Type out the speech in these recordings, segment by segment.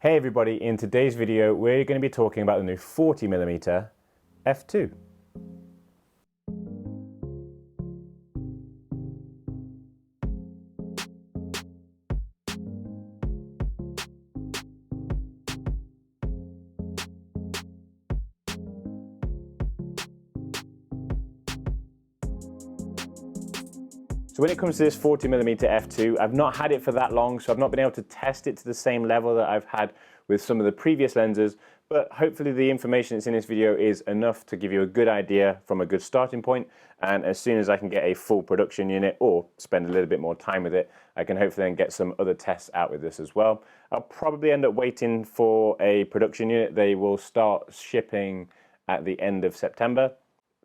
Hey everybody, in today's video we're going to be talking about the new 40mm f2. So when it comes to this 40mm f2, I've not had it for that long, so I've not been able to test it to the same level that I've had with some of the previous lenses, but hopefully the information that's in this video is enough to give you a good idea from a good starting point, and as soon as I can get a full production unit or spend a little bit more time with it, I can hopefully then get some other tests out with this as well. I'll probably end up waiting for a production unit. They will start shipping at the end of September.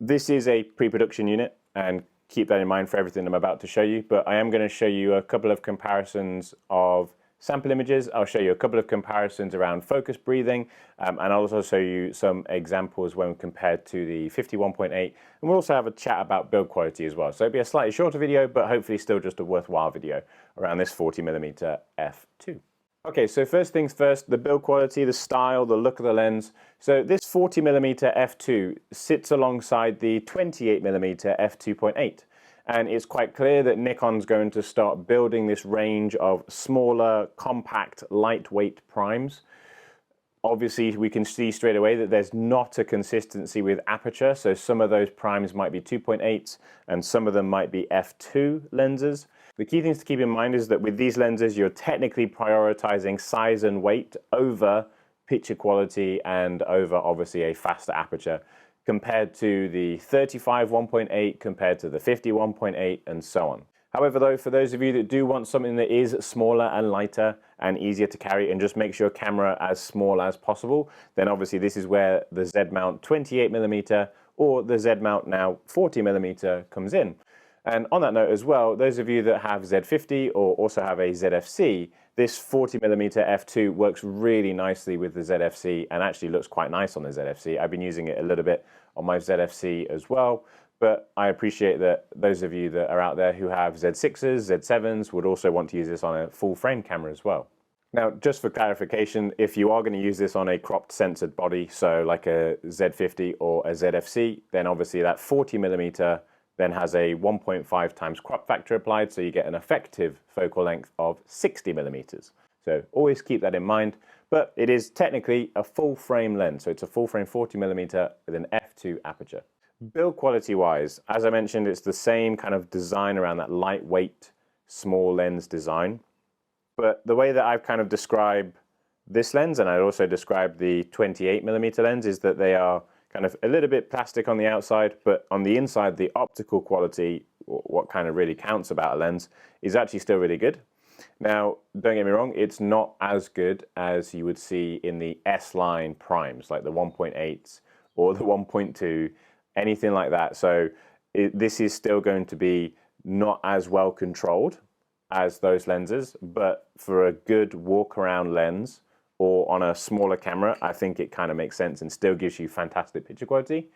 This is a pre-production unit, and keep that in mind for everything I'm about to show you, but I am going to show you a couple of comparisons of sample images. I'll show you a couple of comparisons around focus breathing, and I'll also show you some examples when compared to the 51.8, and we'll also have a chat about build quality as well. So it'll be a slightly shorter video, but hopefully still just a worthwhile video around this 40mm f2. Okay, so first things first, the build quality, the style, the look of the lens. So this 40mm f2 sits alongside the 28mm f2.8. And it's quite clear that Nikon's going to start building this range of smaller, compact, lightweight primes. Obviously, we can see straight away that there's not a consistency with aperture. So some of those primes might be 2.8s and some of them might be f2 lenses. The key things to keep in mind is that with these lenses, you're technically prioritizing size and weight over picture quality and over obviously a faster aperture compared to the 35 1.8, compared to the 50 1.8, and so on. However, though, for those of you that do want something that is smaller and lighter and easier to carry and just makes your camera as small as possible, then obviously this is where the Z mount 28mm or the Z mount now 40mm comes in. And on that note as well, those of you that have Z50 or also have a ZFC, this 40mm f2 works really nicely with the ZFC and actually looks quite nice on the ZFC. I've been using it a little bit on my ZFC as well, but I appreciate that those of you that are out there who have Z6s, Z7s would also want to use this on a full frame camera as well. Now, just for clarification, if you are going to use this on a cropped censored body, so like a Z50 or a ZFC, then obviously that 40mm then has a 1.5 times crop factor applied, so you get an effective focal length of 60mm. So always keep that in mind, but it is technically a full frame lens, so it's a full frame 40mm with an f2 aperture. Build quality wise, as I mentioned, it's the same kind of design around that lightweight, small lens design, but the way that I've kind of described this lens, and I'd also describe the 28mm lens, is that they are kind of a little bit plastic on the outside, but on the inside, the optical quality, what kind of really counts about a lens, is actually still really good. Now, don't get me wrong, it's not as good as you would see in the S-line primes, like the 1.8s or the 1.2, anything like that. So this is still going to be not as well controlled as those lenses, but for a good walk-around lens, or on a smaller camera, I think it kind of makes sense and still gives you fantastic picture quality.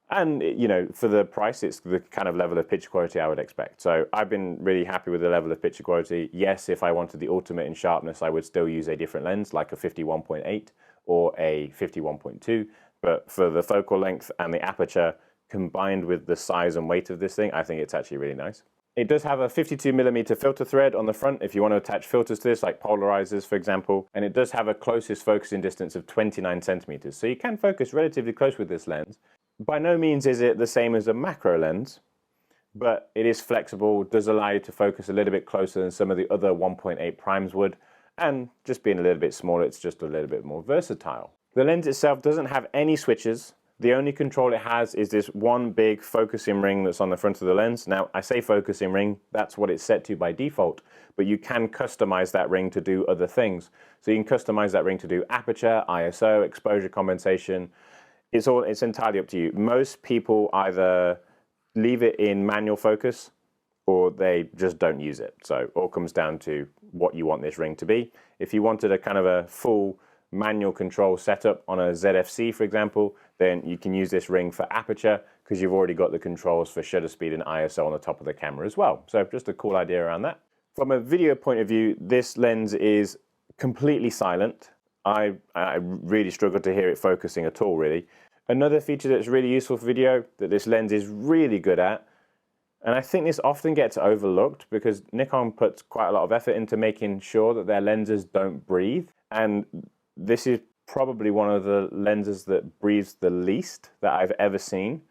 And, you know, for the price, it's the kind of level of picture quality I would expect. So I've been really happy with the level of picture quality. Yes, if I wanted the ultimate in sharpness, I would still use a different lens, like a 51.8 or a 51.2. But for the focal length and the aperture, combined with the size and weight of this thing, I think it's actually really nice. It does have a 52mm filter thread on the front if you want to attach filters to this, like polarizers, for example. And it does have a closest focusing distance of 29 centimeters. So you can focus relatively close with this lens. By no means is it the same as a macro lens, but it is flexible, does allow you to focus a little bit closer than some of the other 1.8 primes would. And just being a little bit smaller, it's just a little bit more versatile. The lens itself doesn't have any switches. The only control it has is this one big focusing ring that's on the front of the lens. Now, I say focusing ring, that's what it's set to by default, but you can customize that ring to do other things. So you can customize that ring to do aperture, ISO, exposure compensation. It's entirely up to you. Most people either leave it in manual focus or they just don't use it. So it all comes down to what you want this ring to be. If you wanted a kind of a full manual control setup on a ZFC, for example, then you can use this ring for aperture because you've already got the controls for shutter speed and ISO on the top of the camera as well. So just a cool idea around that. From a video point of view, this lens is completely silent. I really struggled to hear it focusing at all, really. Another feature that's really useful for video that this lens is really good at, and I think this often gets overlooked because Nikon puts quite a lot of effort into making sure that their lenses don't breathe. And this is probably one of the lenses that breathes the least that I've ever seen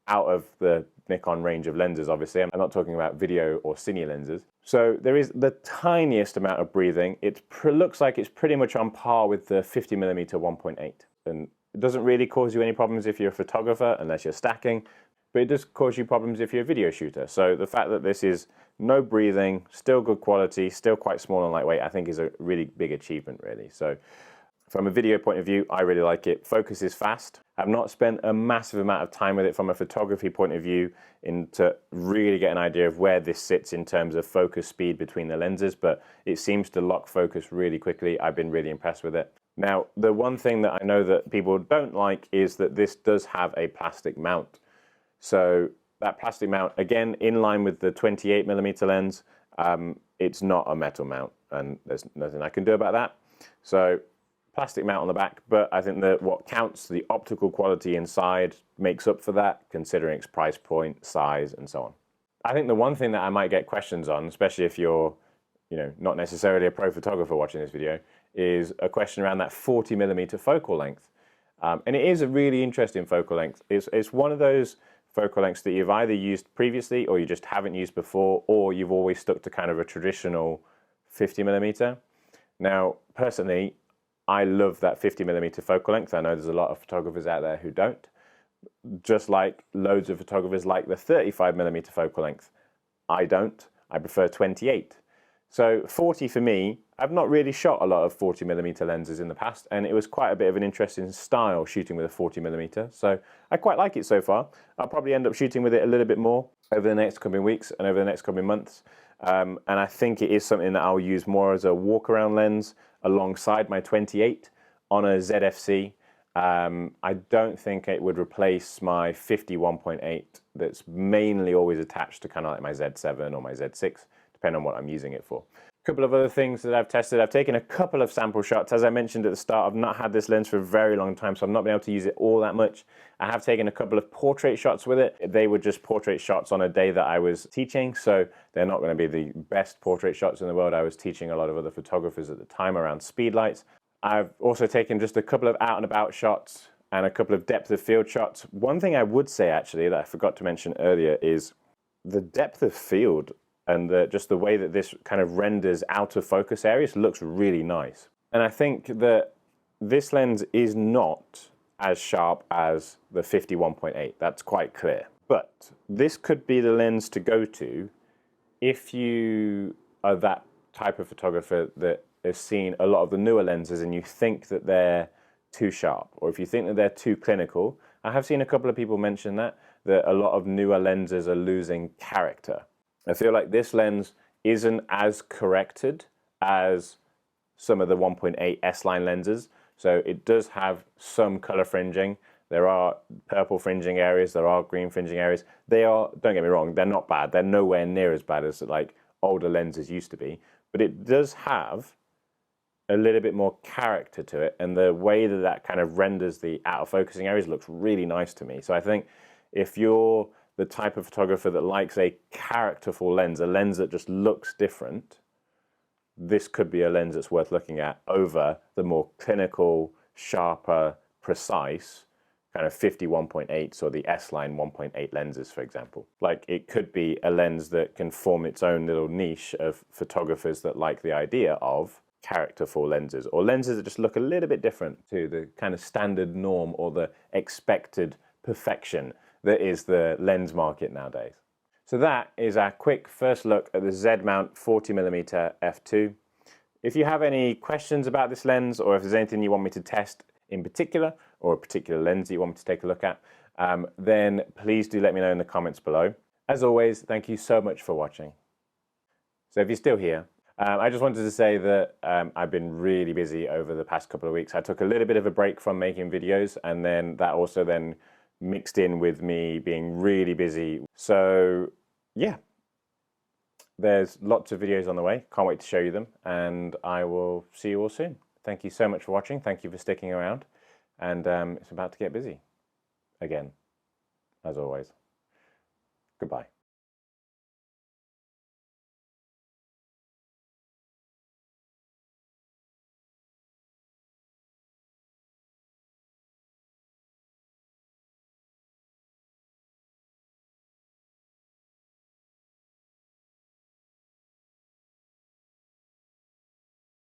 out of the Nikon range of lenses, obviously. I'm not talking about video or cine lenses. So there is the tiniest amount of breathing. It looks like it's pretty much on par with the 50mm 1.8. And it doesn't really cause you any problems if you're a photographer, unless you're stacking. But it does cause you problems if you're a video shooter. So the fact that this is no breathing, still good quality, still quite small and lightweight, I think is a really big achievement, really. So from a video point of view, I really like it. Focus is fast. I've not spent a massive amount of time with it from a photography point of view to really get an idea of where this sits in terms of focus speed between the lenses, but it seems to lock focus really quickly. I've been really impressed with it. Now, the one thing that I know that people don't like is that this does have a plastic mount. So that plastic mount, again, in line with the 28mm lens, it's not a metal mount, and there's nothing I can do about that. So plastic mount on the back, but I think that what counts, the optical quality inside, makes up for that, considering its price point, size, and so on. I think the one thing that I might get questions on, especially if you're, not necessarily a pro photographer watching this video, is a question around that 40mm focal length. And it is a really interesting focal length. It's one of those focal lengths that you've either used previously or you just haven't used before, or you've always stuck to kind of a traditional 50mm. Now, personally, I love that 50mm focal length. I know there's a lot of photographers out there who don't. Just like loads of photographers like the 35mm focal length. I don't. I prefer 28. So 40 for me, I've not really shot a lot of 40mm lenses in the past, and it was quite a bit of an interesting style shooting with a 40mm. So I quite like it so far. I'll probably end up shooting with it a little bit more over the next coming weeks and over the next coming months. And I think it is something that I'll use more as a walk-around lens alongside my 28 on a ZFC. I don't think it would replace my 51.8 that's mainly always attached to kind of like my Z7 or my Z6, depending on what I'm using it for. A couple of other things that I've tested. I've taken a couple of sample shots. As I mentioned at the start, I've not had this lens for a very long time, so I've not been able to use it all that much. I have taken a couple of portrait shots with it. They were just portrait shots on a day that I was teaching, so they're not going to be the best portrait shots in the world. I was teaching a lot of other photographers at the time around speed lights. I've also taken just a couple of out and about shots and a couple of depth of field shots. One thing I would say actually that I forgot to mention earlier is the depth of field and just the way that this kind of renders out of focus areas looks really nice. And I think that this lens is not as sharp as the 51.8. That's quite clear. But this could be the lens to go to if you are that type of photographer that has seen a lot of the newer lenses and you think that they're too sharp, or if you think that they're too clinical. I have seen a couple of people mention that a lot of newer lenses are losing character. I feel like this lens isn't as corrected as some of the 1.8S line lenses. So it does have some color fringing. There are purple fringing areas, there are green fringing areas. They are, don't get me wrong, they're not bad. They're nowhere near as bad as like older lenses used to be. But it does have a little bit more character to it, and the way that that kind of renders the out of focusing areas looks really nice to me. So I think if you're the type of photographer that likes a characterful lens, a lens that just looks different, this could be a lens that's worth looking at over the more clinical, sharper, precise kind of 51.8s or the S-line 1.8 lenses, for example. Like, it could be a lens that can form its own little niche of photographers that like the idea of characterful lenses, or lenses that just look a little bit different to the kind of standard norm or the expected perfection that is the lens market nowadays. So that is our quick first look at the Z-mount 40mm f2. If you have any questions about this lens, or if there's anything you want me to test in particular, or a particular lens that you want me to take a look at, then please do let me know in the comments below. As always, thank you so much for watching. So if you're still here, I just wanted to say that I've been really busy over the past couple of weeks. I took a little bit of a break from making videos, and then that also then mixed in with me being really busy. So yeah, there's lots of videos on the way. Can't wait to show you them, and I will see you all soon. Thank you so much for watching. Thank you for sticking around. And it's about to get busy again, as always. Goodbye.